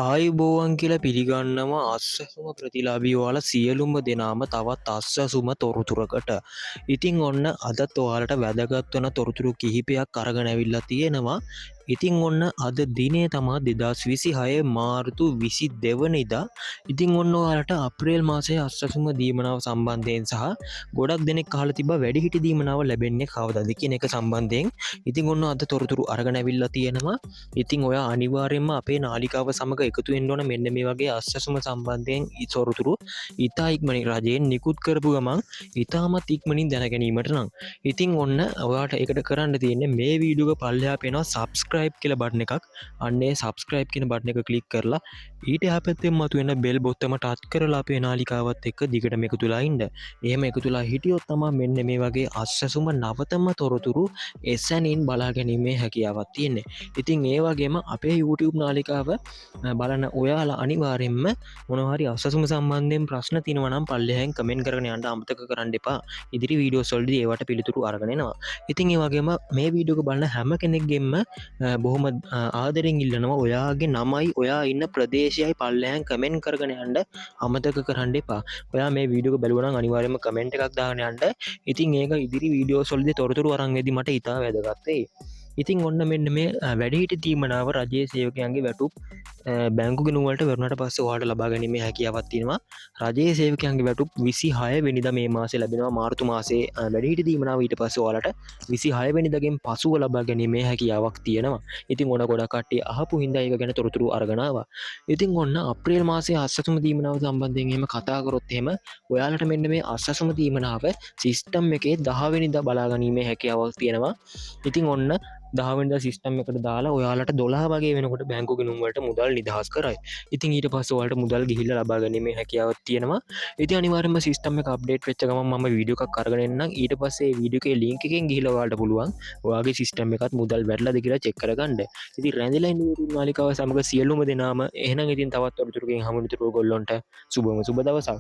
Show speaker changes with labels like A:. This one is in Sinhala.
A: ආයුබෝවන් කියලා පිළිගන්නවා අස්සසුම ප්‍රතිලාබී ඔයාලා සියලුම දෙනාම තවත් අස්සසුම තොරතුරකට. ඉතින් ඔන්න අදත් ඔයාලට වැදගත් වන තොරතුරු කිහිපයක් අරගෙන ඇවිල්ලා තියෙනවා. ඉතින් ඔන්න අද දිනේ තමා 2026 මාර්තු 22 වෙනිදා. ඉතින් ඔන්න ඔයාලට අප්‍රේල් මාසයේ අස්සසුම දීමනාව සම්බන්ධයෙන් සහ ගොඩක් දෙනෙක් අහලා තිබ්බා වැඩිහිටි දීමනාව ලැබෙන්නේ කවදාද කියන එක සම්බන්ධයෙන්. ඉතින් ඔන්න අද තොරතුරු අරගෙන ඇවිල්ලා තියෙනවා. ඉතින් ඔයා අනිවාර්යයෙන්ම අපේ නාලිකාව සමග එකතු වෙන්න ඕන මෙන්න මේ වගේ අස්සසුම සම්බන්ධයෙන් තොරතුරු ඉතා ඉක්මනින් රජයෙන් නිකුත් කරපු ගමන් ඉතාමත් ඉක්මනින් දැනගැනීමට නම්. ඉතින් ඔන්න ඔයාට එකට කරන්න තියෙන්නේ මේ වීඩියෝ එක පල්ලෙහා පේනවා subscribe කියලා බටන් එකක්. අන්න ඒ subscribe කියන බටන් එක ක්ලික් කරලා ඊට එහා පැත්තෙන් මතුවෙන bell බොත්තම ටච් කරලා අපේ නාලිකාවත් එක්ක දිගටම එකතුලා ඉන්න. එහෙම එකතුලා හිටියොත් තමයි මෙන්න මේ වගේ අස්සසුම නවතම තොරතුරු එසැනින් බලා ගැනීමේ හැකියාවක් තියෙන්නේ. ඉතින් ඒ වගේම අපේ YouTube නාලිකාව බලන ඔයාලා අනිවාර්යෙන්ම මොනවාරි අස්සසුම සම්බන්ධයෙන් ප්‍රශ්න තියෙනවා නම් පල්ලෙහාෙන් කමෙන්ට් කරගෙන යන්න අමතක කරන්න එපා. ඉදිරි වීඩියෝස් වලදී ඒවට පිළිතුරු අරගෙන එනවා. ඉතින් ඒ වගේම මේ වීඩියෝ එක බලන හැම කෙනෙක්ගෙම බොහොම ආදරෙන් ඉල්ලනවා ඔයාගේ නමයි ඔයා ඉන්න ප්‍රදේශයයි පල්ලෙහාෙන් කමෙන්ට් කරගෙන යන්න අමතක කරන්න එපා. ඔයා මේ වීඩියෝ එක බලුවා නම් අනිවාර්යෙන්ම කමෙන්ට් එකක් දාගෙන යන්න. ඉතින් ඒක ඉදිරි වීඩියෝස් වලදී තොරතුරු අරන් එද්දි මට ඉතා වැදගත් වෙයි. ඉතින් ඔන්න මෙන්න මේ වැඩිහිටි තීමනාව රජයේ සේවකයන්ගේ වැටුප් බැංකු ගෙනුවලට වරුණට පස්සේ ඔයාලට ලබා ගැනීමේ හැකියාවක් තියෙනවා. රජයේ සේවකයන්ගේ වැටුප් 26 වෙනිදා මේ මාසේ ලැබෙනවා. මාර්තු මාසේ වැඩිහිටි තීමනාව ඊට පස්සේ ඔයාලට 26 වෙනිදාගෙන් පසුව ලබා ගැනීමේ හැකියාවක් තියෙනවා. ඉතින් ඔන්න ගොඩක් කට්ටිය අහපු හින්දා ඒක ගැන තොරතුරු අරගෙන ආවා. ඉතින් ඔන්න අප්‍රේල් මාසයේ අස්සසුම තීමනාව සම්බන්ධයෙන් එහෙම කතා කරොත් එහෙම ඔයාලට මෙන්න මේ අස්සසුම තීමනාව සිස්ටම් එකේ 10 වෙනිදා බලා ගැනීමේ හැකියාවක් තියෙනවා. ඉතින් ඔන්න 10 වෙනිදා සිස්ටම් එකට දාලා ඔයාලට 12 වගේ වෙනකොට බැංකු ගිණුම් වලට මුදල් නිදහස් කරයි. ඉතින් ඊට පස්සේ ඔයාලට මුදල් ගිහිල්ලා ලබා ගැනීමේ හැකියාවක් තියෙනවා. ඉතින් අනිවාර්යයෙන්ම සිස්ටම් එක අප්ඩේට් වෙච්ච ගමන් මම වීඩියෝ එකක් අරගෙන එන්නම්. ඊට පස්සේ මේ වීඩියෝ එකේ link එකෙන් ගිහිල්ලා ඔයාලට පුළුවන් ඔයාගේ සිස්ටම් එකත් මුදල් වැටලාද කියලා චෙක් කරගන්න. ඉතින් රැඳිලා ඉන්න YouTube නාලිකාව සමග සියලුම දෙනාම එහෙනම් ඉතින් තවත් තොරතුරකින් හමුවෙන තුරු ඔයගොල්ලන්ට සුබම සුබ දවසක්.